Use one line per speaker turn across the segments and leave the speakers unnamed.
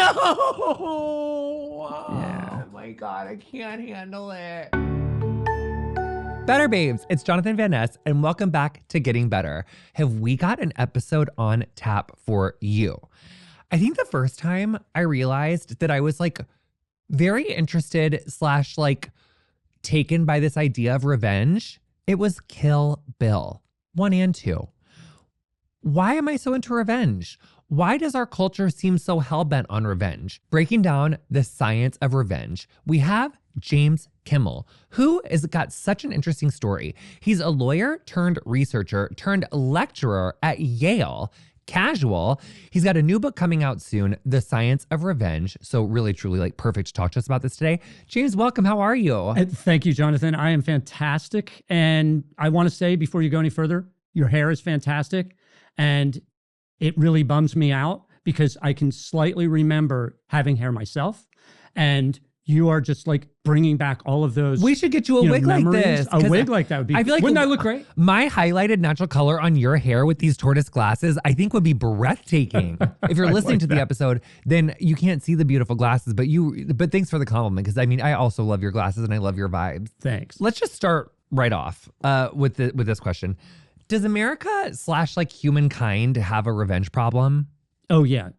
Yeah.
Oh my God, I can't handle it.
Better babes, it's Jonathan Van Ness, and welcome back to Getting Better. Have we got an episode on tap for you? I think the first time I realized that I was like very interested / like taken by this idea of revenge, it was Kill Bill 1 and 2. Why am I so into revenge? Why does our culture seem so hell-bent on revenge? Breaking down the science of revenge, we have James Kimmel, who has got such an interesting story. He's a lawyer turned researcher turned lecturer at Yale. Casual. He's got a new book coming out soon, The Science of Revenge. So really, truly like perfect to talk to us about this today. James, welcome. How are you?
Thank you, Jonathan. I am fantastic. And I want to say before you go any further, your hair is fantastic. And it really bums me out because I can slightly remember having hair myself. And you are just like bringing back all of those.
We should get you a wig
memories.
like this.
A wig like that would be,
I feel like
wouldn't I look great?
My highlighted natural color on your hair with these tortoise glasses, I think would be breathtaking. If you're listening to the episode, then you can't see the beautiful glasses, but thanks for the compliment. Because I mean, I also love your glasses and I love your vibes.
Thanks.
Let's just start right off with this question. Does America / like humankind have a revenge problem?
Oh yeah,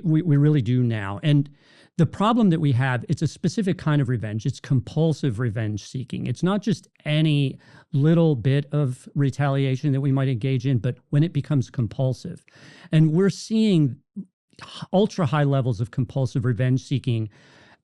we really do now. And the problem that we have, it's a specific kind of revenge. It's compulsive revenge seeking. It's not just any little bit of retaliation that we might engage in, but when it becomes compulsive. And we're seeing ultra high levels of compulsive revenge seeking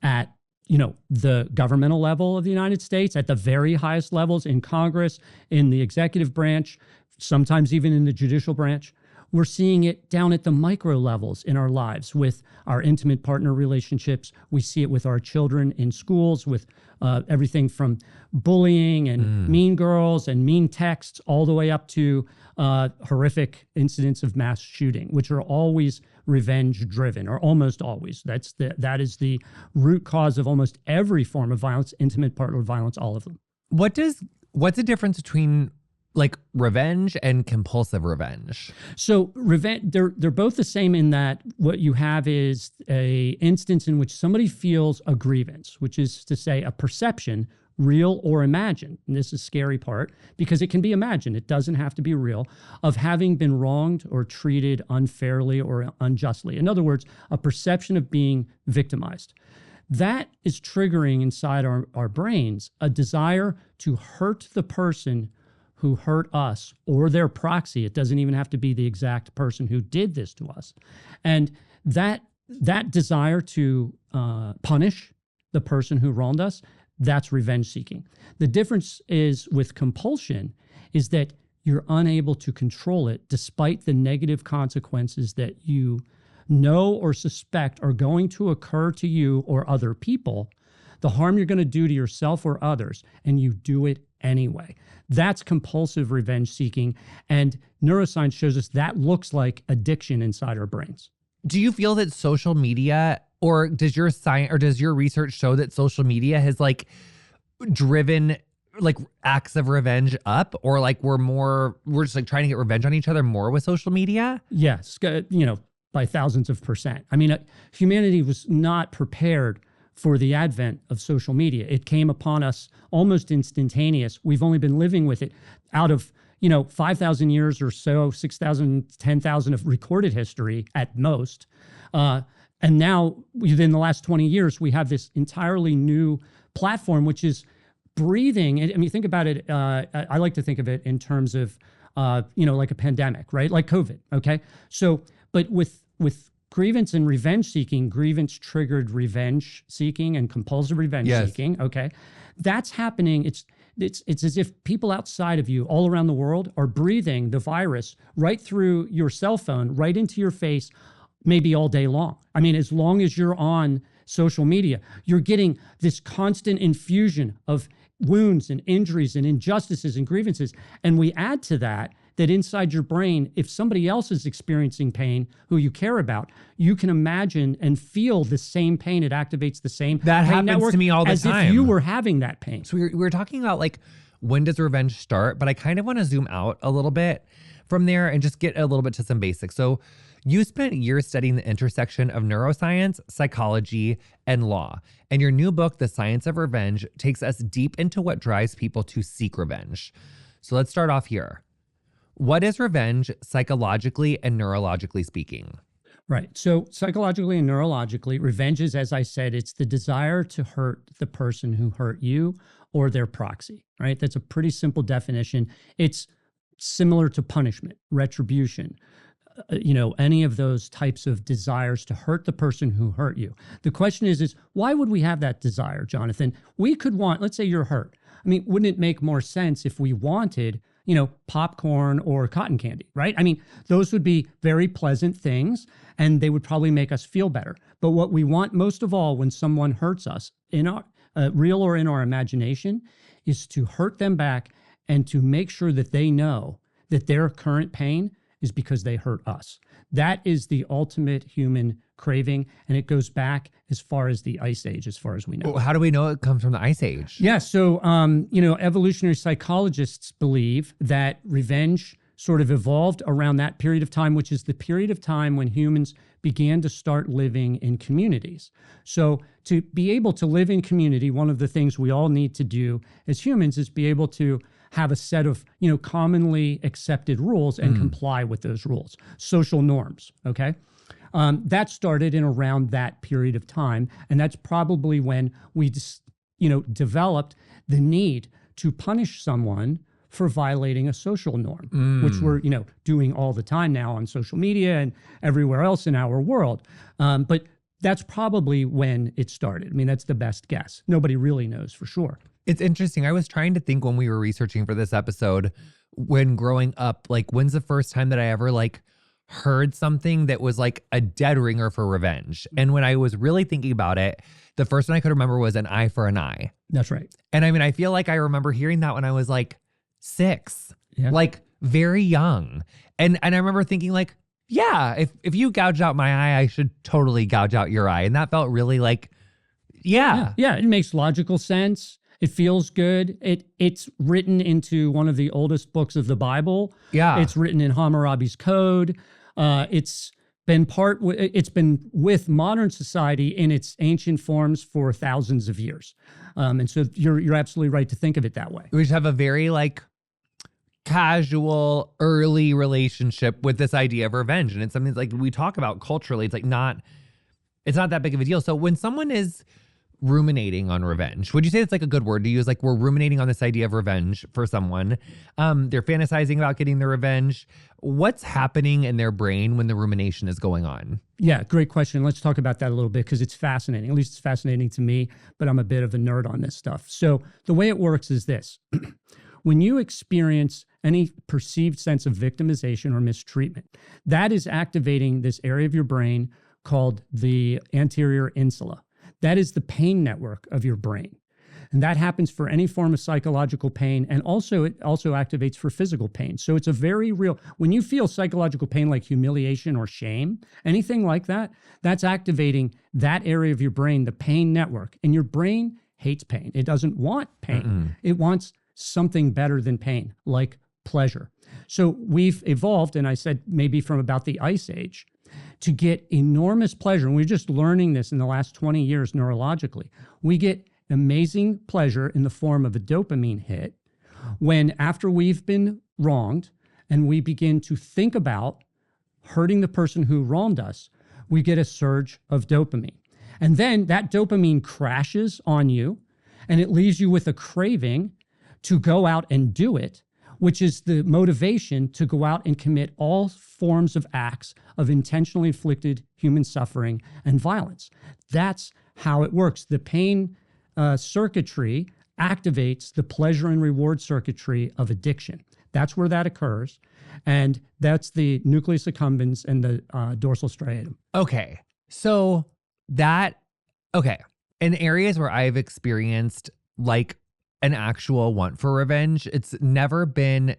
at the governmental level of the United States, at the very highest levels in Congress, in the executive branch, sometimes even in the judicial branch. We're seeing it down at the micro levels in our lives with our intimate partner relationships. We see it with our children in schools, with everything from bullying and mean girls and mean texts, all the way up to horrific incidents of mass shooting, which are always revenge driven, or almost always. That is the root cause of almost every form of violence, intimate partner violence, all of them.
What's the difference between like revenge and compulsive revenge?
So revenge, they're both the same in that what you have is a instance in which somebody feels a grievance, which is to say a perception, real or imagined. And this is the scary part because it can be imagined. It doesn't have to be real, of having been wronged or treated unfairly or unjustly. In other words, a perception of being victimized. That is triggering inside our brains a desire to hurt the person who hurt us or their proxy. It doesn't even have to be the exact person who did this to us. And that desire to punish the person who wronged us, that's revenge seeking. The difference is with compulsion is that you're unable to control it despite the negative consequences that you know or suspect are going to occur to you or other people, the harm you're going to do to yourself or others, and you do it anyway. That's compulsive revenge seeking. And neuroscience shows us that looks like addiction inside our brains.
Do you feel that social media, or does your science, or does your research show that social media has like driven like acts of revenge up, or like we're just like trying to get revenge on each other more with social media?
Yes, by thousands of %. I mean, humanity was not prepared for the advent of social media. It came upon us almost instantaneous. We've only been living with it out of, 5,000 years or so, 6,000, 10,000 of recorded history at most. And now within the last 20 years, we have this entirely new platform, which is breathing. I mean, think about it. I like to think of it in terms of, like a pandemic, right? Like COVID. Okay. So, but with grievance and revenge seeking, grievance triggered revenge seeking and compulsive revenge seeking. Okay. That's happening. It's as if people outside of you all around the world are breathing the virus right through your cell phone, right into your face, maybe all day long. I mean, as long as you're on social media, you're getting this constant infusion of wounds and injuries and injustices and grievances. And we add to that inside your brain, if somebody else is experiencing pain who you care about, you can imagine and feel the same pain. It activates the same
that
pain
happens
network
to me all the
as
time.
if you were having that pain.
So we were talking about like, when does revenge start? But I kind of want to zoom out a little bit from there and just get a little bit to some basics. So You spent years studying the intersection of neuroscience, psychology, and law. And your new book, The Science of Revenge, takes us deep into what drives people to seek revenge. So let's start off here. What is revenge psychologically and neurologically speaking?
Right. So psychologically and neurologically, revenge is, as I said, it's the desire to hurt the person who hurt you or their proxy, right? That's a pretty simple definition. It's similar to punishment, retribution, any of those types of desires to hurt the person who hurt you. The question is why would we have that desire, Jonathan? We could want, let's say you're hurt. I mean, wouldn't it make more sense if we wanted, popcorn or cotton candy, right? I mean, those would be very pleasant things and they would probably make us feel better. But what we want most of all when someone hurts us, in our real or in our imagination, is to hurt them back and to make sure that they know that their current pain is because they hurt us. That is the ultimate human craving, and it goes back as far as the Ice Age, as far as we know.
Well, how do we know it comes from the Ice Age?
Yeah, so, evolutionary psychologists believe that revenge sort of evolved around that period of time, which is the period of time when humans began to start living in communities. So to be able to live in community, one of the things we all need to do as humans is be able to have a set of, commonly accepted rules and comply with those rules, social norms, okay? That started in around that period of time. And that's probably when we, developed the need to punish someone for violating a social norm, which we're, doing all the time now on social media and everywhere else in our world. But that's probably when it started. I mean, that's the best guess. Nobody really knows for sure.
It's interesting. I was trying to think when we were researching for this episode, when growing up, like when's the first time that I ever heard something that was like a dead ringer for revenge? And when I was really thinking about it, the first one I could remember was an eye for an eye.
That's right.
And I mean, I feel like I remember hearing that when I was 6, very young. And I remember thinking yeah, if you gouge out my eye, I should totally gouge out your eye. And that felt really yeah,
it makes logical sense. It feels good. It's written into one of the oldest books of the Bible.
Yeah.
It's written in Hammurabi's code. It's been with modern society in its ancient forms for thousands of years. And so you're absolutely right to think of it that way.
We just have a very casual early relationship with this idea of revenge. And it's something that's we talk about culturally. It's not that big of a deal. So when someone is ruminating on revenge, would you say it's a good word to use? We're ruminating on this idea of revenge for someone. They're fantasizing about getting their revenge. What's happening in their brain when the rumination is going on?
Yeah, great question. Let's talk about that a little bit because it's fascinating. At least it's fascinating to me, but I'm a bit of a nerd on this stuff. So the way it works is this. When you experience any perceived sense of victimization or mistreatment, that is activating this area of your brain called the anterior insula. That is the pain network of your brain. And that happens for any form of psychological pain. And also, it also activates for physical pain. So it's a very real, when you feel psychological pain like humiliation or shame, anything like that, that's activating that area of your brain, the pain network. And your brain hates pain. It doesn't want pain. It wants something better than pain, like pleasure. So we've evolved, and I said maybe from about the Ice Age, to get enormous pleasure. And we're just learning this in the last 20 years neurologically. We get amazing pleasure in the form of a dopamine hit when after we've been wronged and we begin to think about hurting the person who wronged us, we get a surge of dopamine. And then that dopamine crashes on you and it leaves you with a craving to go out and do it, which is the motivation to go out and commit all forms of acts of intentionally inflicted human suffering and violence. That's how it works. The pain circuitry activates the pleasure and reward circuitry of addiction. That's where that occurs. And that's the nucleus accumbens and the dorsal striatum.
Okay. So in areas where I've experienced an actual want for revenge, it's never been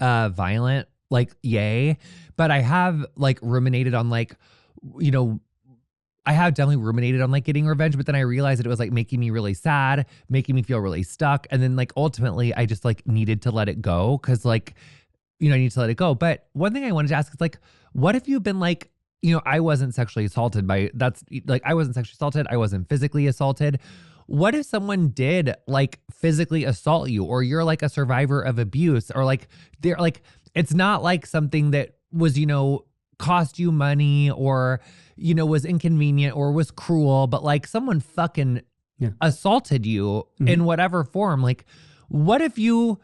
violent, yay. But I have ruminated on I have definitely ruminated on getting revenge, but then I realized that it was making me really sad, making me feel really stuck. And then ultimately I just needed to let it go because I need to let it go. But one thing I wanted to ask is what if you've been I wasn't sexually assaulted I wasn't sexually assaulted. I wasn't physically assaulted. What if someone did like physically assault you, or you're like a survivor of abuse, or like they're like, it's not like something that was, cost you money, or, was inconvenient or was cruel, but like someone fucking assaulted you in whatever form. Like, what if you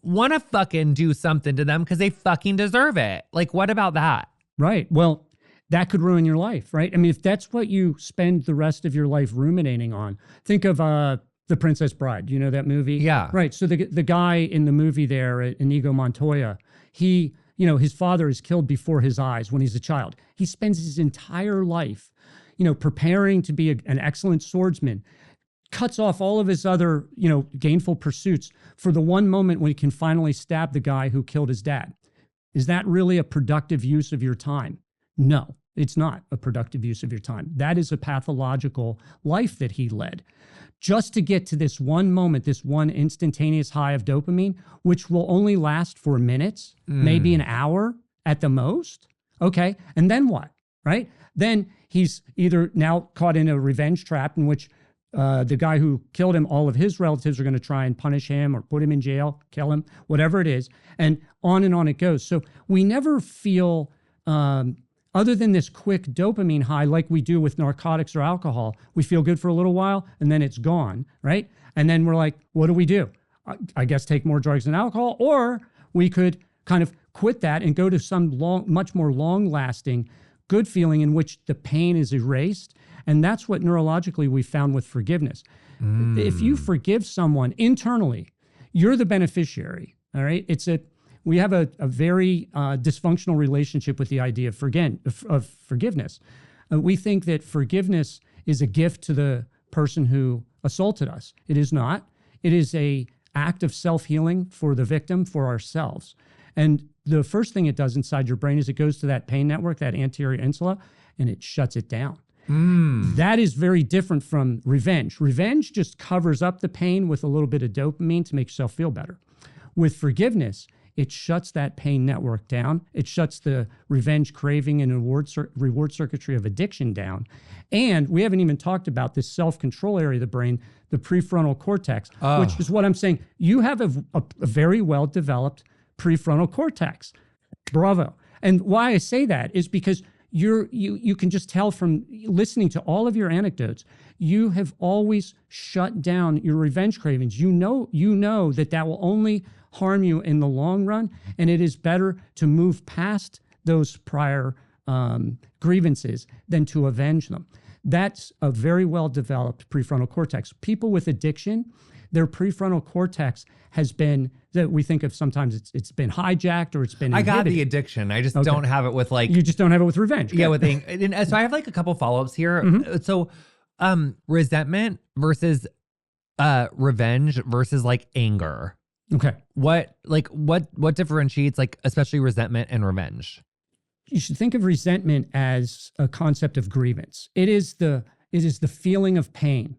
want to fucking do something to them because they fucking deserve it? Like, what about that?
Right. Well, that could ruin your life, right? I mean, if that's what you spend the rest of your life ruminating on, think of The Princess Bride. You know that movie?
Yeah.
Right. So the guy in the movie there, Inigo Montoya, he, his father is killed before his eyes when he's a child. He spends his entire life, preparing to be an excellent swordsman, cuts off all of his other, gainful pursuits for the one moment when he can finally stab the guy who killed his dad. Is that really a productive use of your time? No, it's not a productive use of your time. That is a pathological life that he led. Just to get to this one moment, this one instantaneous high of dopamine, which will only last for minutes, maybe an hour at the most. Okay, and then what, right? Then he's either now caught in a revenge trap in which the guy who killed him, all of his relatives are going to try and punish him or put him in jail, kill him, whatever it is. And on it goes. So we never feel, other than this quick dopamine high, like we do with narcotics or alcohol, we feel good for a little while and then it's gone, right? And then we're like, what do? I guess take more drugs and alcohol, or we could kind of quit that and go to some much more long-lasting good feeling in which the pain is erased. And that's what neurologically we found with forgiveness. If you forgive someone internally, you're the beneficiary, all right? We have a very dysfunctional relationship with the idea of forgiveness. We think that forgiveness is a gift to the person who assaulted us. It is not. It is an act of self-healing for the victim, for ourselves. And the first thing it does inside your brain is it goes to that pain network, that anterior insula, and it shuts it down. That is very different from revenge. Revenge just covers up the pain with a little bit of dopamine to make yourself feel better. With forgiveness, it shuts that pain network down. It shuts the revenge craving and reward circuitry of addiction down. And we haven't even talked about this self-control area of the brain, the prefrontal cortex, which is what I'm saying. You have a very well-developed prefrontal cortex. Bravo. And why I say that is because you can just tell from listening to all of your anecdotes, you have always shut down your revenge cravings. You know that will only harm you in the long run, and it is better to move past those prior grievances than to avenge them. That's a very well-developed prefrontal cortex. People with addiction, their prefrontal cortex has been, that we think of sometimes it's been hijacked or it's been inhibited.
I got the addiction. I just don't have it with like...
You just don't have it with revenge.
Yeah, so I have like a couple follow-ups here. So resentment versus revenge versus like anger.
Okay.
What differentiates like especially resentment and revenge?
You should think of resentment as a concept of grievance. It is the feeling of pain.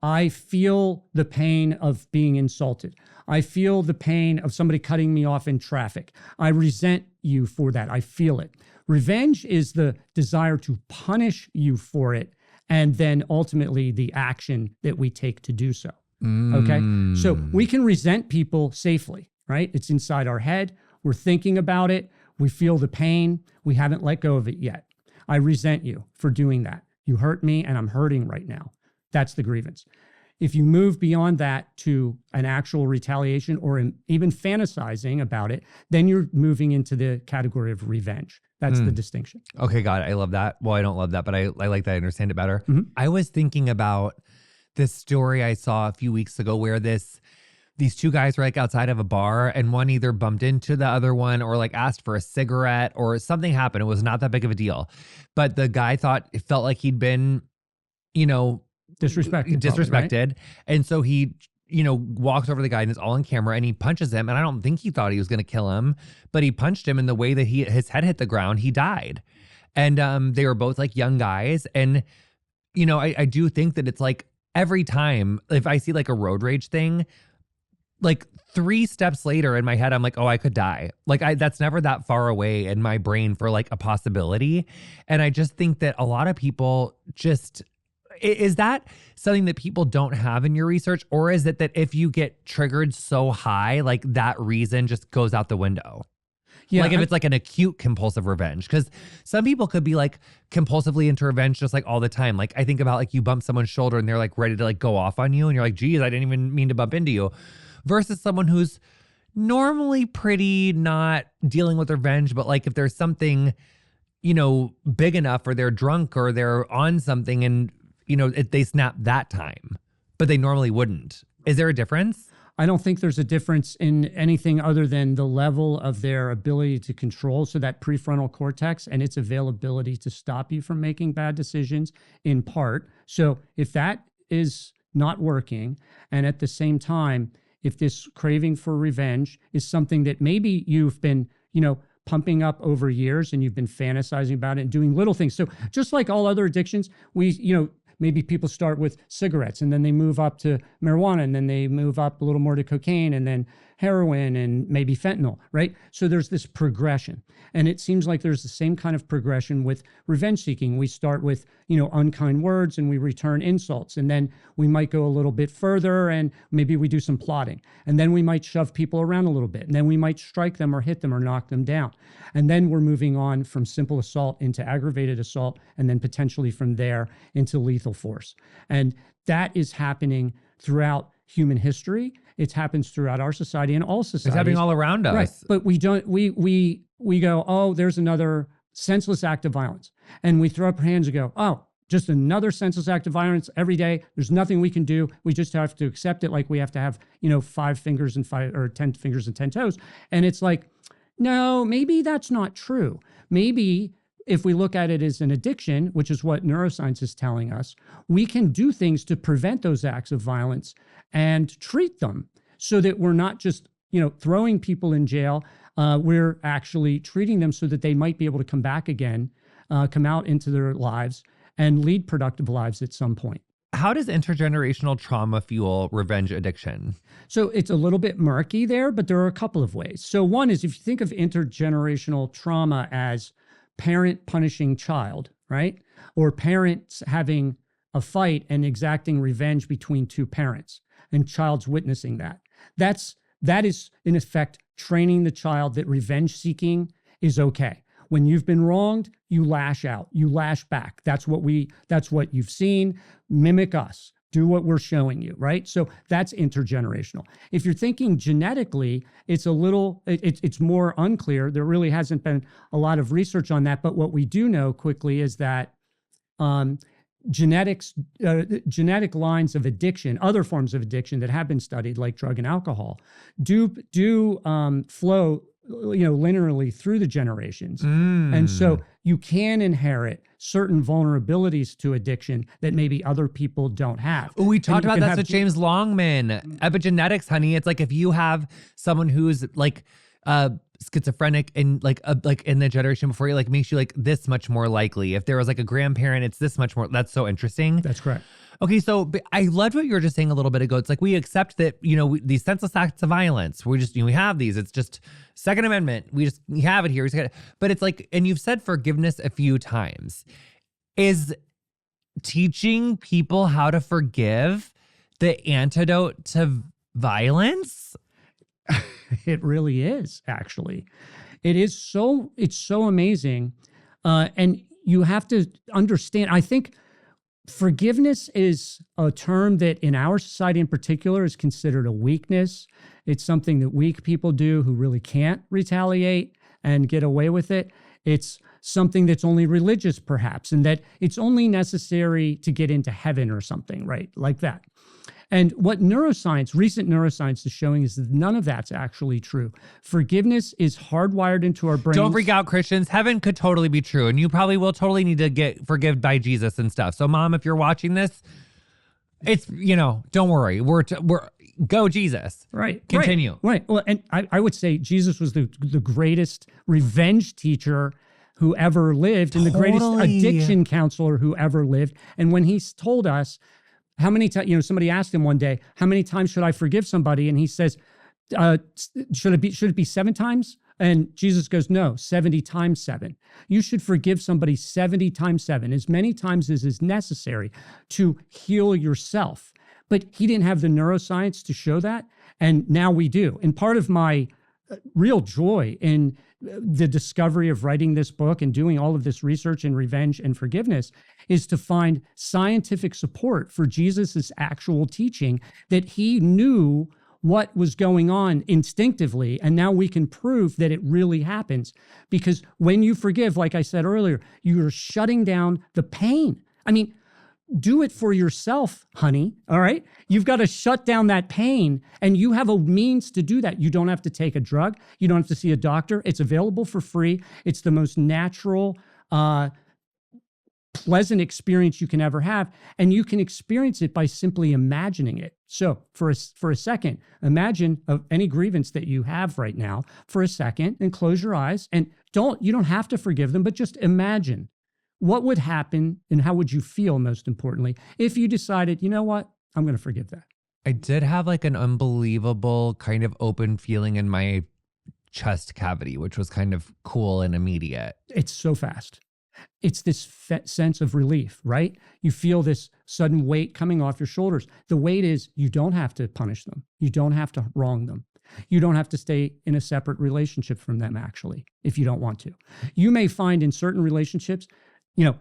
I feel the pain of being insulted. I feel the pain of somebody cutting me off in traffic. I resent you for that. I feel it. Revenge is the desire to punish you for it, and then ultimately the action that we take to do so. Okay? So we can resent people safely, right? It's inside our head. We're thinking about it. We feel the pain. We haven't let go of it yet. I resent you for doing that. You hurt me and I'm hurting right now. That's the grievance. If you move beyond that to an actual retaliation or even fantasizing about it, then you're moving into the category of revenge. That's the distinction.
Okay, got it. I love that. Well, I don't love that, but I like that. I understand it better. I was thinking about this story I saw a few weeks ago where these two guys were like outside of a bar, and one either bumped into the other one or like asked for a cigarette or something happened. It was not that big of a deal. But the guy it felt like he'd been,
disrespected.
Probably, right? And so he, walks over to the guy and it's all on camera and he punches him. And I don't think he thought he was going to kill him, but he punched him in the way that his head hit the ground. He died. And they were both like young guys. And, I do think that it's like every time if I see like a road rage thing, like 3 steps later in my head, I'm like, oh, I could die. Like that's never that far away in my brain for like a possibility. And I just think that a lot of people just, is that something that people don't have in your research? Or is it that if you get triggered so high, like that reason just goes out the window? Yeah, like if it's like an acute compulsive revenge, because some people could be like compulsively into revenge just like all the time. Like I think about like you bump someone's shoulder and they're like ready to like go off on you and you're like, geez, I didn't even mean to bump into you. Versus someone who's normally pretty not dealing with revenge, but like if there's something, you know, big enough or they're drunk or they're on something and, you know, they snap that time, but they normally wouldn't. Is there a difference?
I don't think there's a difference in anything other than the level of their ability to control. So that prefrontal cortex and its availability to stop you from making bad decisions in part. So if that is not working, and at the same time, if this craving for revenge is something that maybe you've been, you know, pumping up over years and you've been fantasizing about it and doing little things. So just like all other addictions, maybe people start with cigarettes and then they move up to marijuana and then they move up a little more to cocaine and then heroin and maybe fentanyl, right? So there's this progression. And it seems like there's the same kind of progression with revenge seeking. We start with, you know, unkind words and we return insults. And then we might go a little bit further and maybe we do some plotting. And then we might shove people around a little bit. And then we might strike them or hit them or knock them down. And then we're moving on from simple assault into aggravated assault and then potentially from there into lethal force. And that is happening throughout human history. It happens throughout our society and all societies.
It's happening all around us.
Right. But we don't, we go, oh, there's another senseless act of violence. And we throw up our hands and go, oh, just another senseless act of violence every day. There's nothing we can do. We just have to accept it like we have to have, you know, 5 fingers and 5 or 10 fingers and 10 toes. And it's like, no, maybe that's not true. Maybe if we look at it as an addiction, which is what neuroscience is telling us, we can do things to prevent those acts of violence and treat them so that we're not just, you know, throwing people in jail. We're actually treating them so that they might be able to come back again, come out into their lives and lead productive lives at some point.
How does intergenerational trauma fuel revenge addiction?
So it's a little bit murky there, but there are a couple of ways. So one is if you think of intergenerational trauma as parent punishing child, right? Or parents having a fight and exacting revenge between 2 parents and child's witnessing that. That is in effect training the child that revenge seeking is okay. When you've been wronged, you lash out, you lash back. That's what you've seen. Mimic us. Do what we're showing you, right? So that's intergenerational. If you're thinking genetically, it's more unclear. There really hasn't been a lot of research on that. But what we do know quickly is that genetic lines of addiction, other forms of addiction that have been studied, like drug and alcohol, do flow, you know, linearly through the generations. And so you can inherit certain vulnerabilities to addiction that maybe other people don't have.
Oh, we talked about that with James Longman. Epigenetics, honey. It's like if you have someone who's like schizophrenic and like in the generation before you, like makes you like this much more likely. If there was like a grandparent, it's this much more. That's so interesting.
That's correct.
Okay, so I loved what you were just saying a little bit ago. It's like we accept that, you know, these senseless acts of violence, we just, you know, we have these. It's just Second Amendment. We have it here. But it's like, and you've said forgiveness a few times. Is teaching people how to forgive the antidote to violence?
It really is, actually. It's so amazing. And you have to understand, I think, forgiveness is a term that in our society in particular is considered a weakness. It's something that weak people do who really can't retaliate and get away with it. It's something that's only religious, perhaps, and that it's only necessary to get into heaven or something, right? Like that. And what recent neuroscience is showing is that none of that's actually true. Forgiveness is hardwired into our brains.
Don't freak out, Christians. Heaven could totally be true. And you probably will totally need to get forgiven by Jesus and stuff. So Mom, if you're watching this, it's, you know, don't worry. We're go Jesus.
Right.
Continue.
Right. Well, and I would say Jesus was the greatest revenge teacher who ever lived and the greatest addiction counselor who ever lived. And when he told us, How many times, somebody asked him one day, how many times should I forgive somebody? And he says, should it be 7 times? And Jesus goes, no, 70 times 7. You should forgive somebody 70 times 7, as many times as is necessary to heal yourself. But he didn't have the neuroscience to show that. And now we do. And part of my real joy in the discovery of writing this book and doing all of this research in revenge and forgiveness is to find scientific support for Jesus's actual teaching, that he knew what was going on instinctively. And now we can prove that it really happens, because when you forgive, like I said earlier, you're shutting down the pain. I mean, do it for yourself, honey. All right. You've got to shut down that pain, and you have a means to do that. You don't have to take a drug. You don't have to see a doctor. It's available for free. It's the most natural, pleasant experience you can ever have. And you can experience it by simply imagining it. So for a second, imagine any grievance that you have right now for a second, and close your eyes, and you don't have to forgive them, but just imagine what would happen and how would you feel, most importantly, if you decided, you know what, I'm going to forgive that.
I did have like an unbelievable kind of open feeling in my chest cavity, which was kind of cool and immediate.
It's so fast. It's this sense of relief, right? You feel this sudden weight coming off your shoulders. The weight is you don't have to punish them. You don't have to wrong them. You don't have to stay in a separate relationship from them, actually, if you don't want to. You may find in certain relationships,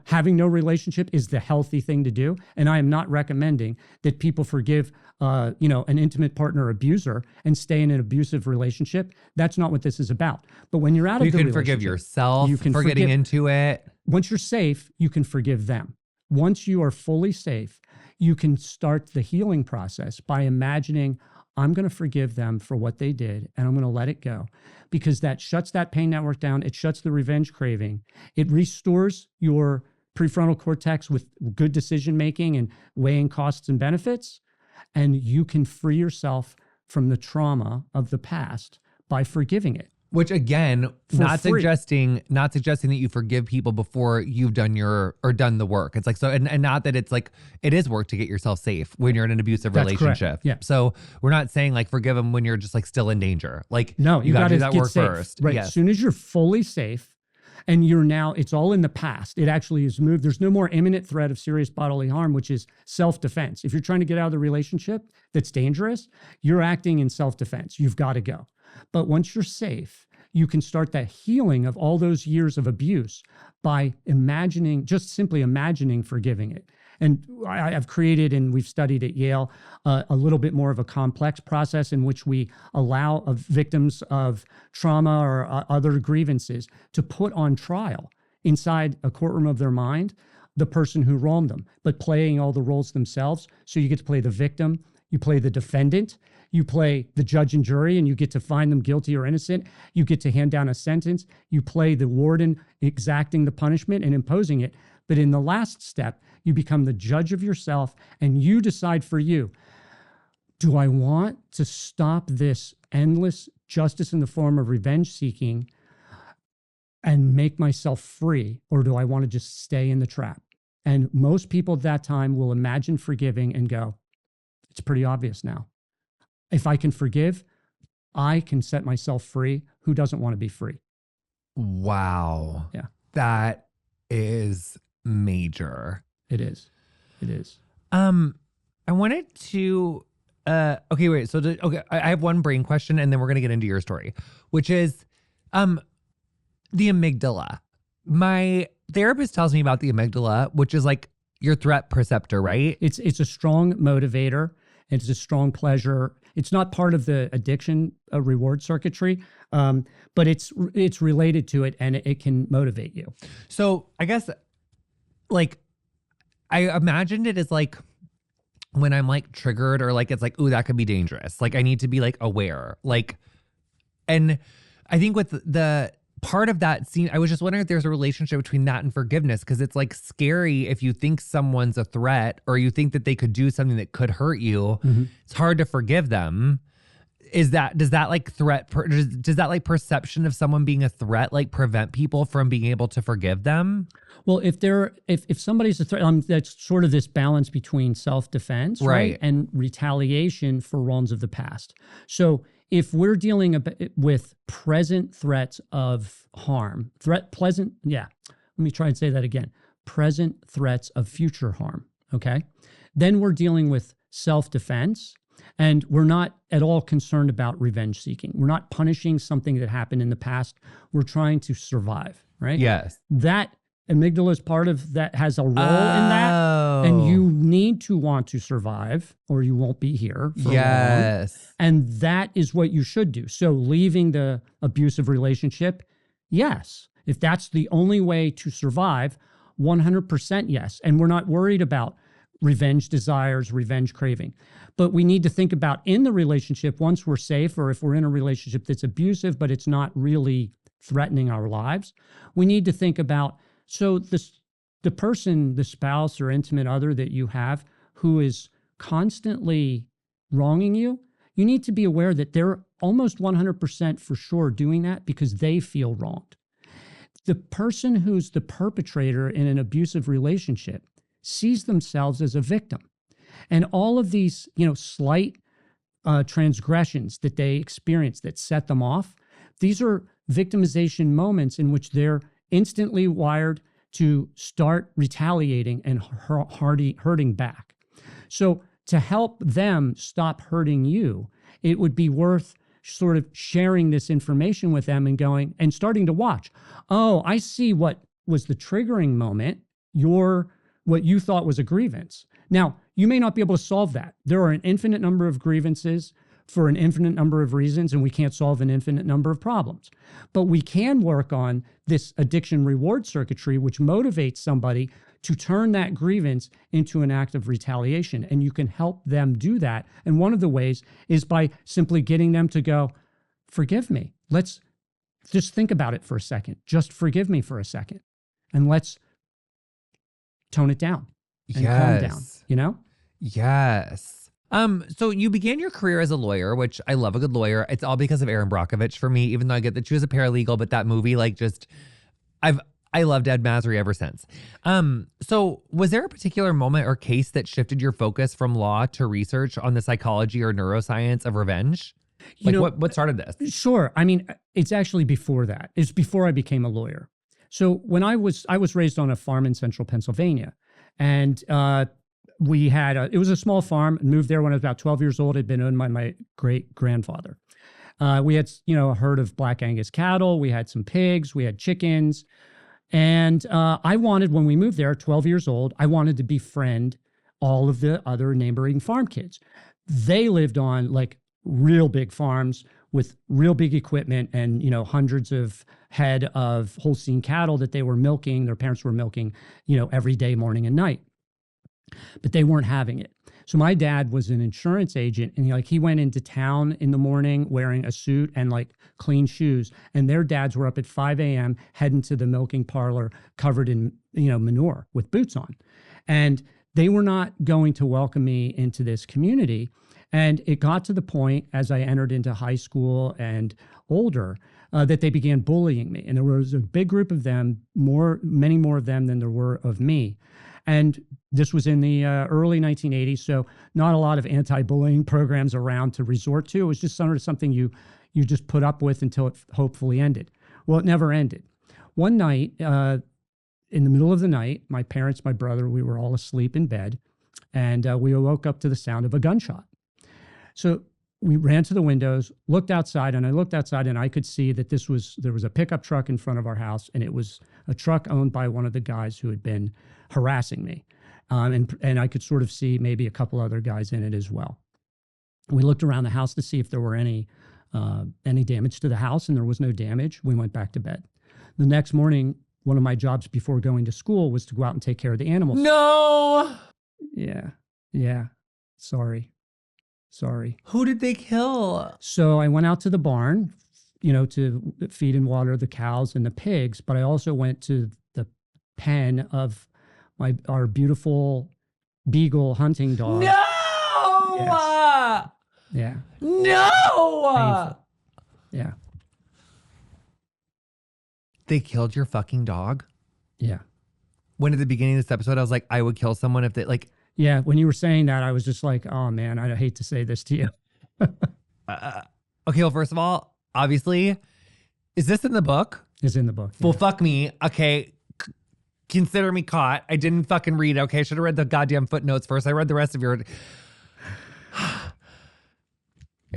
having no relationship is the healthy thing to do. And I am not recommending that people forgive, an intimate partner abuser and stay in an abusive relationship. That's not what this is about. But when you're out of the relationship,
you can forgive yourself for getting into it.
Once you're safe, you can forgive them. Once you are fully safe, you can start the healing process by imagining, I'm going to forgive them for what they did, and I'm going to let it go, because that shuts that pain network down. It shuts the revenge craving. It restores your prefrontal cortex with good decision-making and weighing costs and benefits. And you can free yourself from the trauma of the past by forgiving it.
Which again, not suggesting that you forgive people before you've done the work. It's like, so, and not that it's like, it is work to get yourself safe when you're in an abusive relationship.
Yeah.
So we're not saying like forgive them when you're just like still in danger. Like,
no, you got to do that work safe
first.
Right.
Yes.
As soon as you're fully safe and it's all in the past, it actually is moved. There's no more imminent threat of serious bodily harm, which is self-defense. If you're trying to get out of the relationship that's dangerous, you're acting in self-defense. You've got to go. But once you're safe, you can start that healing of all those years of abuse by simply imagining forgiving it. And I've created, and we've studied at Yale, a little bit more of a complex process in which we allow victims of trauma or other grievances to put on trial inside a courtroom of their mind the person who wronged them, but playing all the roles themselves. So you get to play the victim, you play the defendant, you play the judge and jury, and you get to find them guilty or innocent. You get to hand down a sentence. You play the warden exacting the punishment and imposing it. But in the last step, you become the judge of yourself, and you decide for you, do I want to stop this endless justice in the form of revenge seeking and make myself free, or do I want to just stay in the trap? And most people at that time will imagine forgiving and go, it's pretty obvious now. If I can forgive, I can set myself free. Who doesn't want to be free?
Wow.
Yeah.
That is major.
It is. It is.
I wanted to, okay, wait. So, I have one brain question, and then we're going to get into your story, which is, the amygdala. My therapist tells me about the amygdala, which is like your threat perceptor, right?
It's a strong motivator. It's a strong pleasure. It's not part of the addiction reward circuitry, but it's related to it, and it can motivate you.
So I guess, like, I imagined it as like when I'm like triggered, or like it's like, ooh, that could be dangerous. Like I need to be like aware. Like, and I think with the part of that scene, I was just wondering if there's a relationship between that and forgiveness, because it's like scary if you think someone's a threat or you think that they could do something that could hurt you. Mm-hmm. It's hard to forgive them. does that like does that like perception of someone being a threat like prevent people from being able to forgive them?
Well, if somebody's a threat, that's sort of this balance between self-defense, right, and retaliation for wrongs of the past. So if we're dealing with present threats of harm, let me try and say that again, present threats of future harm, okay? Then we're dealing with self-defense, and we're not at all concerned about revenge seeking. We're not punishing something that happened in the past. We're trying to survive, right?
Yes.
That amygdala is part of that, has a role in that. And you need to want to survive or you won't be here for long. And that is what you should do. So leaving the abusive relationship, yes. If that's the only way to survive, 100% yes. And we're not worried about revenge desires, revenge craving. But we need to think about in the relationship, once we're safe, or if we're in a relationship that's abusive, but it's not really threatening our lives, we need to think about, so the person, the spouse or intimate other that you have who is constantly wronging you, you need to be aware that they're almost 100% for sure doing that because they feel wronged. The person who's the perpetrator in an abusive relationship sees themselves as a victim. And all of these, slight transgressions that they experience that set them off, these are victimization moments in which they're instantly wired to start retaliating and hurting back. So to help them stop hurting you, it would be worth sort of sharing this information with them and going and starting to watch. Oh, I see what was the triggering moment, what you thought was a grievance. Now, you may not be able to solve that. There are an infinite number of grievances for an infinite number of reasons, and we can't solve an infinite number of problems. But we can work on this addiction reward circuitry, which motivates somebody to turn that grievance into an act of retaliation. And you can help them do that. And one of the ways is by simply getting them to go, forgive me. Let's just think about it for a second. Just forgive me for a second. And let's tone it down and calm down,
Yes. So you began your career as a lawyer, which I love a good lawyer. It's all because of Erin Brockovich for me, even though I get that she was a paralegal, but that movie, I loved Ed Masry ever since. So was there a particular moment or case that shifted your focus from law to research on the psychology or neuroscience of revenge? What started this?
Sure. I mean, it's actually before that. It's before I became a lawyer. So when I was raised on a farm in central Pennsylvania, and it was a small farm. Moved there when I was about 12 years old. It had been owned by my great grandfather. We had a herd of Black Angus cattle. We had some pigs. We had chickens, and I wanted, when we moved there, 12 years old, I wanted to befriend all of the other neighboring farm kids. They lived on like real big farms with real big equipment and, hundreds of head of Holstein cattle that they were milking. Their parents were milking, every day, morning and night. But they weren't having it. So my dad was an insurance agent, and he went into town in the morning wearing a suit and clean shoes. And their dads were up at 5 a.m. heading to the milking parlor covered in, manure with boots on. And they were not going to welcome me into this community. And it got to the point as I entered into high school and older that they began bullying me. And there was a big group of them, many more of them than there were of me. And this was in the early 1980s, so not a lot of anti-bullying programs around to resort to. It was just sort of something you just put up with until it hopefully ended. Well, it never ended. One night, in the middle of the night, my parents, my brother, we were all asleep in bed, and we woke up to the sound of a gunshot. So we ran to the windows, looked outside, and I looked outside, and I could see that there was a pickup truck in front of our house, and it was a truck owned by one of the guys who had been harassing me. And I could sort of see maybe a couple other guys in it as well. We looked around the house to see if there were any damage to the house, and there was no damage. We went back to bed. The next morning, one of my jobs before going to school was to go out and take care of the animals.
No!
Yeah. Sorry.
Who did they kill?
So I went out to the barn, to feed and water the cows and the pigs, but I also went to the pen of our beautiful beagle hunting dog.
No!
Yes. Yeah.
No!
Painful. Yeah.
They killed your fucking dog?
Yeah.
When at the beginning of this episode, I was like, I would kill someone if they like.
Yeah. When you were saying that, I was just like, oh man, I hate to say this to you.
Okay, well, first of all, obviously, is this in the book?
It's in the book.
Well, fuck me. Okay. Consider me caught. I didn't fucking read. Okay. I should have read the goddamn footnotes first. I read the rest of your.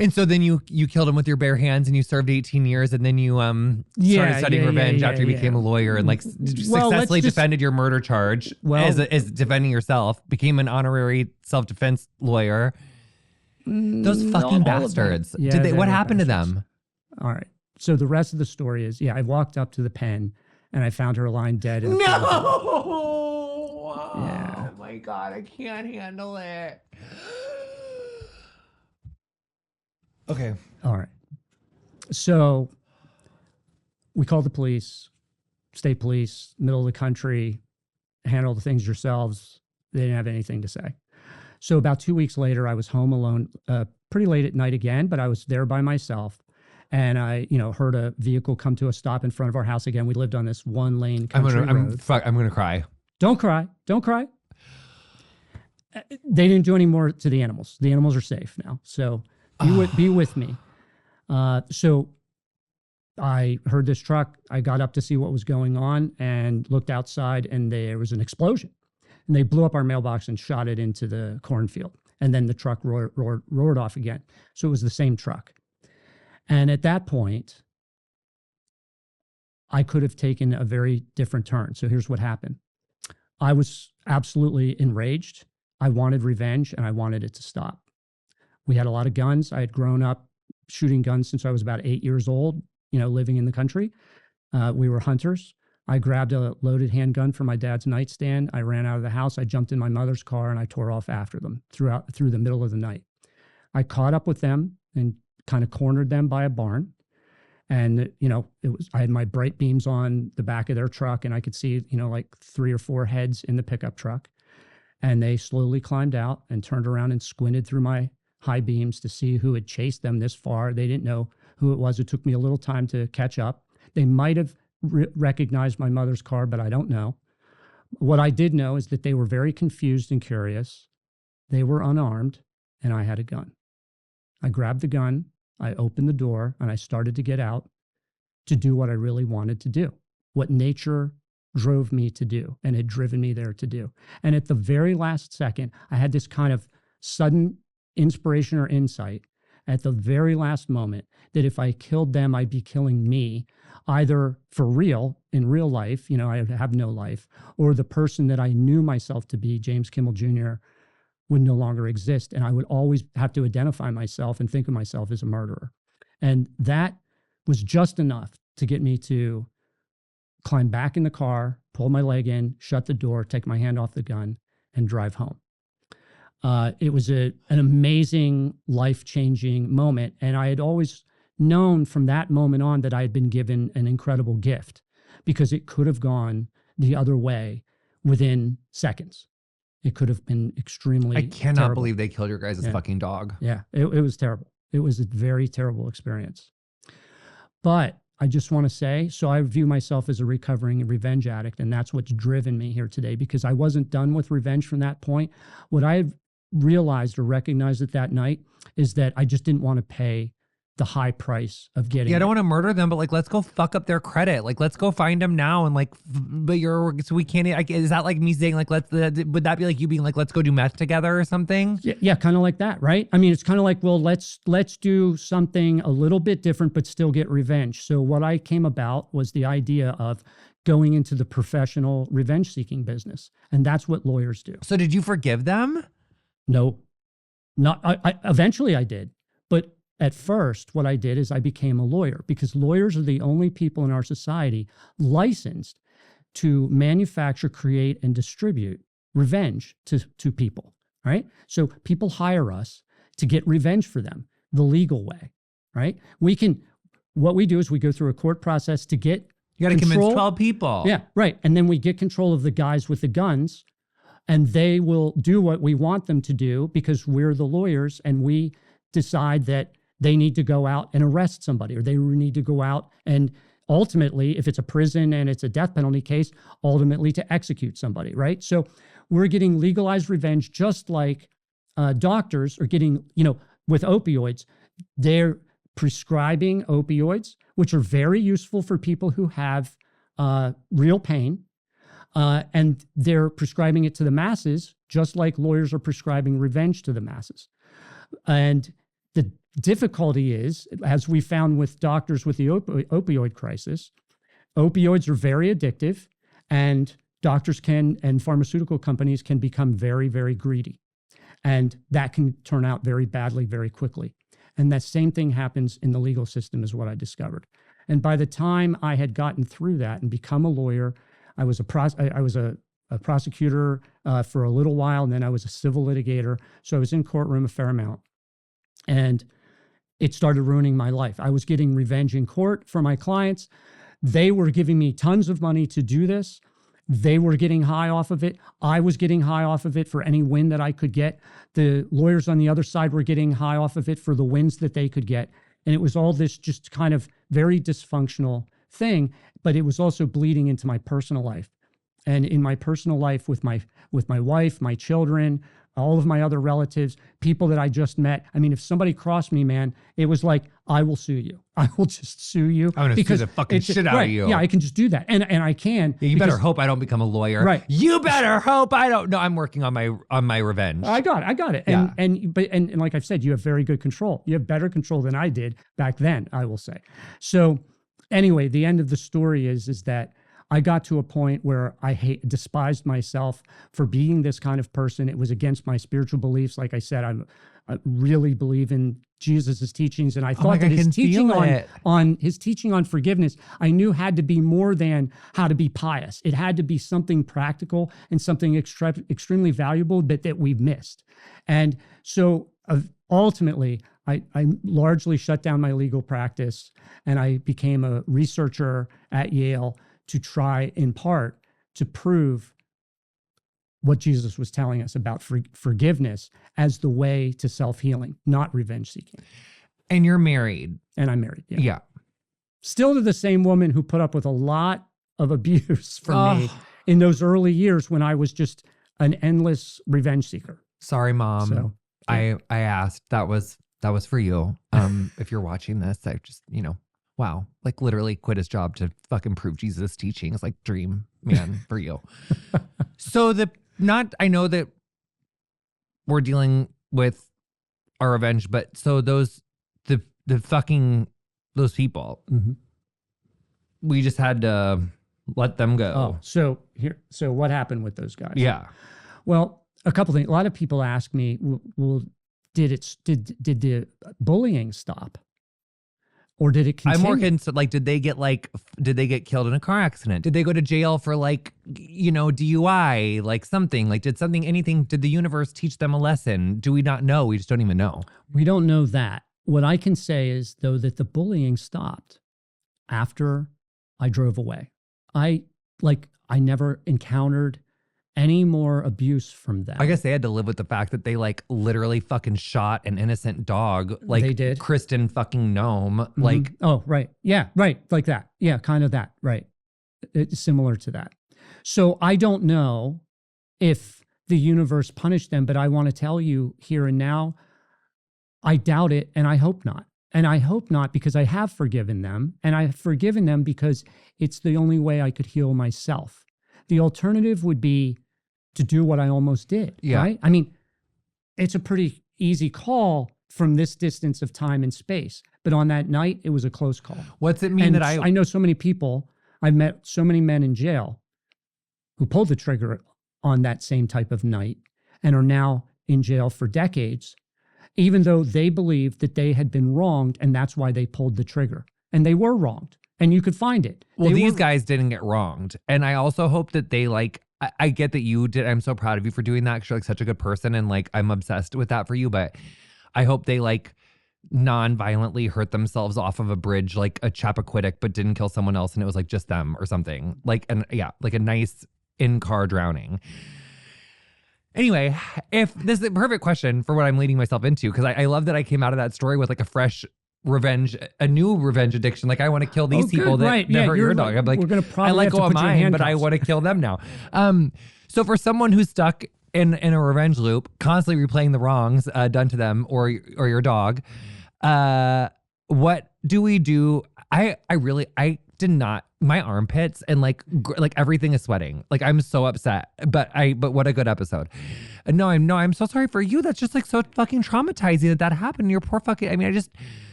And so then you killed him with your bare hands and you served 18 years and then you started studying revenge after you became a lawyer and like successfully defended your murder charge as defending yourself, became an honorary self-defense lawyer. Those fucking bastards.
Yeah,
what happened to them?
All right. So the rest of the story is, I walked up to the pen and I found her lying dead. In
No!
Yeah.
Oh my God, I can't handle it.
Okay.
All right. So we called the police, state police, middle of the country, handle the things yourselves. They didn't have anything to say. So about 2 weeks later, I was home alone, pretty late at night again, but I was there by myself. And I, heard a vehicle come to a stop in front of our house again. We lived on this one-lane country road.
I'm gonna cry.
Don't cry. Don't cry. They didn't do any more to the animals. The animals are safe now. So be with me. So I heard this truck. I got up to see what was going on and looked outside, and there was an explosion. And they blew up our mailbox and shot it into the cornfield. And then the truck roared off again. So it was the same truck. And at that point, I could have taken a very different turn. So here's what happened. I was absolutely enraged. I wanted revenge and I wanted it to stop. We had a lot of guns. I had grown up shooting guns since I was about 8 years old, living in the country. We were hunters. I grabbed a loaded handgun from my dad's nightstand. I ran out of the house. I jumped in my mother's car and I tore off after them through the middle of the night. I caught up with them and kind of cornered them by a barn. And, I had my bright beams on the back of their truck and I could see, like 3 or 4 heads in the pickup truck. And they slowly climbed out and turned around and squinted through my high beams to see who had chased them this far. They didn't know who it was. It took me a little time to catch up. They might have recognized my mother's car, but I don't know. What I did know is that they were very confused and curious. They were unarmed and I had a gun. I grabbed the gun. I opened the door and I started to get out to do what I really wanted to do, what nature drove me to do and had driven me there to do. And at the very last second, I had this kind of sudden inspiration or insight at the very last moment that if I killed them, I'd be killing me, either for real, in real life, I have no life, or the person that I knew myself to be, James Kimmel Jr., would no longer exist. And I would always have to identify myself and think of myself as a murderer. And that was just enough to get me to climb back in the car, pull my leg in, shut the door, take my hand off the gun, and drive home. It was an amazing, life-changing moment. And I had always known from that moment on that I had been given an incredible gift because it could have gone the other way within seconds. It could have been extremely
I cannot
terrible.
believe they killed your guys' fucking dog.
Yeah, it was terrible. It was a very terrible experience. But I just want to say, so I view myself as a recovering revenge addict, and that's what's driven me here today because I wasn't done with revenge from that point. What I realized or recognized at that night is that I just didn't want to pay the high price of getting.
Yeah, I don't want to murder them, but like, let's go fuck up their credit. Like, let's go find them now. And like, so we can't, is that like me saying like, would that be like you being like, let's go do meth together or something?
Yeah, kind of like that, right? I mean, it's kind of like, well, let's do something a little bit different, but still get revenge. So what I came about was the idea of going into the professional revenge seeking business. And that's what lawyers do.
So did you forgive them?
No, I eventually I did. But at first, what I did is I became a lawyer because lawyers are the only people in our society licensed to manufacture, create, and distribute revenge to people, right? So people hire us to get revenge for them the legal way, right? What we do is we go through a court process to get
You got to convince 12 people.
Yeah, right. And then we get control of the guys with the guns and they will do what we want them to do because we're the lawyers and we decide that they need to go out and arrest somebody, or they need to go out and ultimately, if it's a prison and it's a death penalty case, ultimately to execute somebody, right? So we're getting legalized revenge, just like doctors are getting, with opioids. They're prescribing opioids, which are very useful for people who have real pain. And they're prescribing it to the masses, just like lawyers are prescribing revenge to the masses. And the difficulty is, as we found with doctors with the opioid crisis, opioids are very addictive, and doctors and pharmaceutical companies can become very, very greedy. And that can turn out very badly very quickly. And that same thing happens in the legal system, is what I discovered. And by the time I had gotten through that and become a lawyer, I was a prosecutor for a little while, and then I was a civil litigator. So I was in courtroom a fair amount. And it started ruining my life. I was getting revenge in court for my clients. They were giving me tons of money to do this. They were getting high off of it. I was getting high off of it for any win that I could get. The lawyers on the other side were getting high off of it for the wins that they could get. And it was all this just kind of very dysfunctional thing, but it was also bleeding into my personal life. And in my personal life with my wife, my children, all of my other relatives, people that I just met. I mean, if somebody crossed me, man, it was like, I will sue you. I will just sue you.
I'm going to sue the fucking shit out of you.
Yeah, I can just do that. And I can.
Yeah, you better hope I don't become a lawyer.
Right.
You better hope I don't. No, I'm working on my revenge.
I got it.
Yeah.
And like I've said, you have very good control. You have better control than I did back then, I will say. So anyway, the end of the story is that I got to a point where I despised myself for being this kind of person. It was against my spiritual beliefs. Like I said, I really believe in Jesus' teachings, and I thought that his teaching on forgiveness, I knew had to be more than how to be pious. It had to be something practical and something extremely valuable, but that we've missed. And so ultimately, I largely shut down my legal practice, and I became a researcher at Yale to try, in part, to prove what Jesus was telling us about forgiveness as the way to self-healing, not revenge seeking.
And you're married.
And I'm married. Yeah.
Yeah.
Still to the same woman who put up with a lot of abuse from me in those early years when I was just an endless revenge seeker.
Sorry, Mom.
So, yeah.
I asked. That was for you. If you're watching this, I just, wow, like literally quit his job to fucking prove Jesus' teachings, like dream man for you. So I know that we're dealing with our revenge, but so the people,
mm-hmm.
we just had to let them go.
So what happened with those guys?
Yeah.
Well, a couple things. A lot of people ask me, well, did the bullying stop? Or did it continue?
I'm more concerned, like, did they get killed in a car accident? Did they go to jail for DUI, like something? Like, did the universe teach them a lesson? Do we not know? We just don't even know.
We don't know that. What I can say is, though, that the bullying stopped after I drove away. I never encountered any more abuse from them.
I guess they had to live with the fact that they literally fucking shot an innocent dog. Like
they did.
Kristen fucking Gnome.
Mm-hmm.
Like,
oh, right. Yeah, right. Like that. Yeah, kind of that. Right. It's similar to that. So I don't know if the universe punished them, but I want to tell you here and now, I doubt it, and I hope not. And I hope not, because I have forgiven them, and I've forgiven them because it's the only way I could heal myself. The alternative would be to do what I almost did, right? I mean, it's a pretty easy call from this distance of time and space. But on that night, it was a close call.
What's it mean
and I know so many people, I've met so many men in jail who pulled the trigger on that same type of night and are now in jail for decades, even though they believed that they had been wronged, and that's why they pulled the trigger. And they were wronged. And you could find it.
Well, these guys didn't get wronged. And I also hope that they I get that you did. I'm so proud of you for doing that, because you're such a good person, and I'm obsessed with that for you. But I hope they non-violently hurt themselves off of a bridge, like a Chappaquiddick, but didn't kill someone else, and it was just them or something. Like a nice in-car drowning. Anyway, if this is a perfect question for what I'm leading myself into, because I love that I came out of that story with like a new revenge addiction. Like I want to kill these people that hurt your dog. I'm like,
we're gonna probably
I let
have
go
to
of
put you in
mine, but I
handcuffs.
want to kill them now. So for someone who's stuck in a revenge loop, constantly replaying the wrongs done to them or your dog, what do we do? I did not, my armpits and like everything is sweating. Like I'm so upset, but what a good episode. No, I'm so sorry for you. That's just like so fucking traumatizing that happened. Your poor fucking, I mean,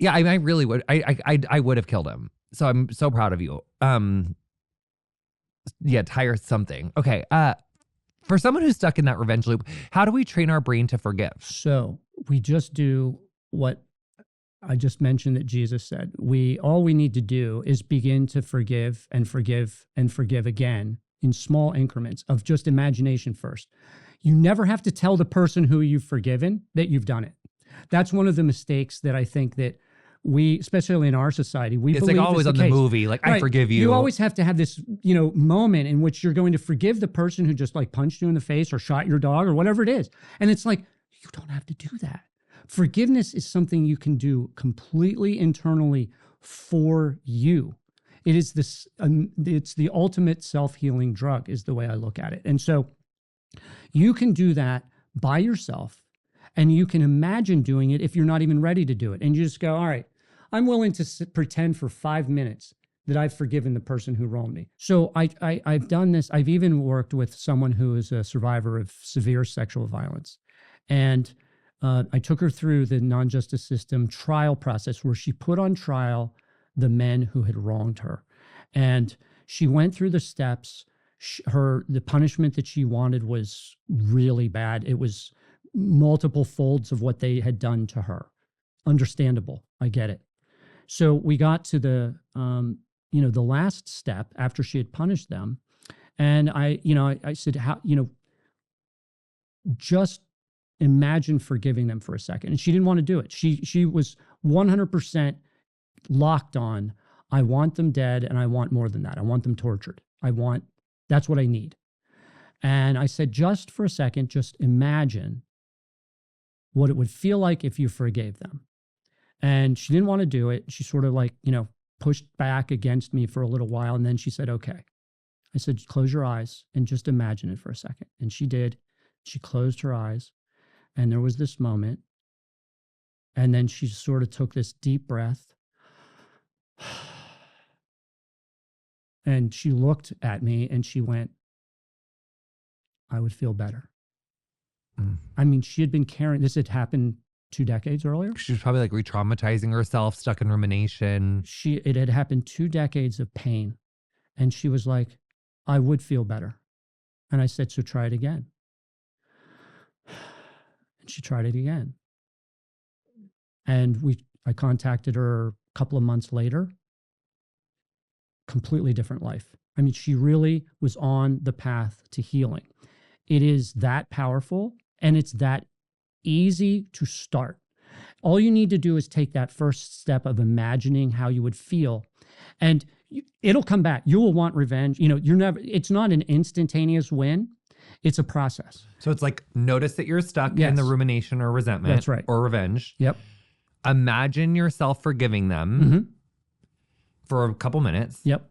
I really would. I would have killed him. So I'm so proud of you. Tire something. Okay. For someone who's stuck in that revenge loop, how do we train our brain to forgive?
So we just do what I just mentioned that Jesus said. All we need to do is begin to forgive and forgive and forgive again in small increments of just imagination first. You never have to tell the person who you've forgiven that you've done it. That's one of the mistakes that I think that we, especially in our society, it's
like always on the movie, like, right. I forgive you.
You always have to have this, moment in which you're going to forgive the person who just like punched you in the face or shot your dog or whatever it is. And it's like, you don't have to do that. Forgiveness is something you can do completely internally for you. It is this, it's the ultimate self-healing drug is the way I look at it. And so you can do that by yourself and you can imagine doing it if you're not even ready to do it. And you just go, all right, I'm willing to pretend for 5 minutes that I've forgiven the person who wronged me. So I've done this. I've even worked with someone who is a survivor of severe sexual violence. And I took her through the non-justice system trial process where she put on trial the men who had wronged her. And she went through the steps. The punishment that she wanted was really bad. It was multiple folds of what they had done to her. Understandable. I get it. So we got to the last step after she had punished them. And I said, just imagine forgiving them for a second. And she didn't want to do it. She was 100% locked on, I want them dead and I want more than that. I want them tortured. That's what I need. And I said, just for a second, just imagine what it would feel like if you forgave them. And she didn't want to do it. She sort of pushed back against me for a little while. And then she said, okay. I said, close your eyes and just imagine it for a second. And she did. She closed her eyes. And there was this moment. And then she sort of took this deep breath. And she looked at me and she went, I would feel better. Mm. I mean, she had been carrying, this had happened 2 decades earlier.
She was probably like re-traumatizing herself, stuck in rumination.
It had happened 2 decades of pain. And she was like, I would feel better. And I said, so try it again. And she tried it again. And I contacted her a couple of months later. Completely different life. I mean, she really was on the path to healing. It is that powerful and it's that easy to start. All you need to do is take that first step of imagining how you would feel and it'll come back. You will want revenge. It's not an instantaneous win. It's a process.
So it's like, notice that you're stuck in the rumination or resentment.
That's right.
Or revenge.
Yep.
Imagine yourself forgiving them for a couple minutes.
Yep.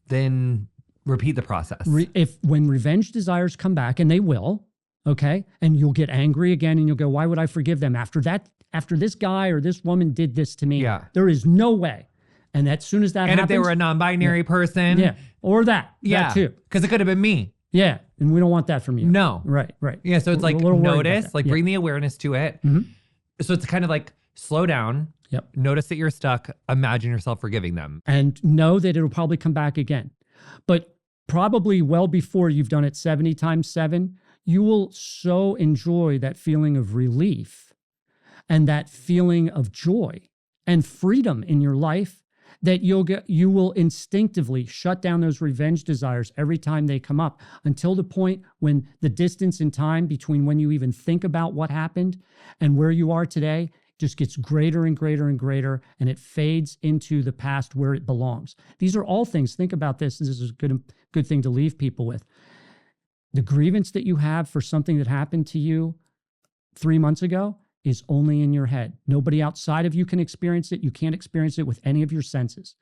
Then
repeat the process.
When revenge desires come back, and they will, okay, and you'll get angry again and you'll go, why would I forgive them after this guy or this woman did this to me?
Yeah.
There is no way. And as soon as that happens.
And if they were a non-binary person.
Yeah. Or that.
Yeah.
That too.
Because it could have been me.
Yeah. And we don't want that from you.
No.
Right.
Yeah. So it's like notice, bring the awareness to it. Mm-hmm. So it's kind of like slow down.
Yep.
Notice that you're stuck. Imagine yourself forgiving them.
And know that it'll probably come back again. But probably well before you've done it 70 times 7, you will so enjoy that feeling of relief and that feeling of joy and freedom in your life that you will instinctively shut down those revenge desires every time they come up until the point when the distance in time between when you even think about what happened and where you are today just gets greater and greater and greater, and it fades into the past where it belongs. These are all things. Think about this. This is a good thing to leave people with. The grievance that you have for something that happened to you 3 months ago is only in your head. Nobody outside of you can experience it. You can't experience it with any of your senses.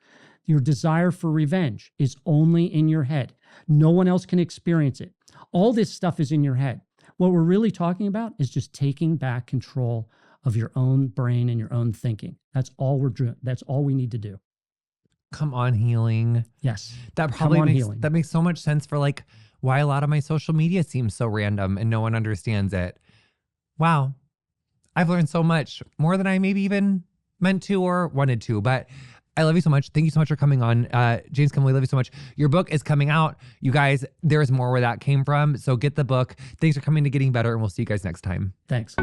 Your desire for revenge is only in your head. No one else can experience it. All this stuff is in your head. What we're really talking about is just taking back control of your own brain and your own thinking. That's all we're doing. That's all we need to do.
Come on, healing.
Yes.
That probably makes
healing.
that makes so much sense for like why a lot of my social media seems so random and no one understands it. Wow. I've learned so much, more than I maybe even meant to or wanted to, but I love you so much. Thank you so much for coming on. James Kimmel, we love you so much. Your book is coming out. You guys, there's more where that came from. So get the book. Thanks for coming to Getting Better, and we'll see you guys next time.
Thanks.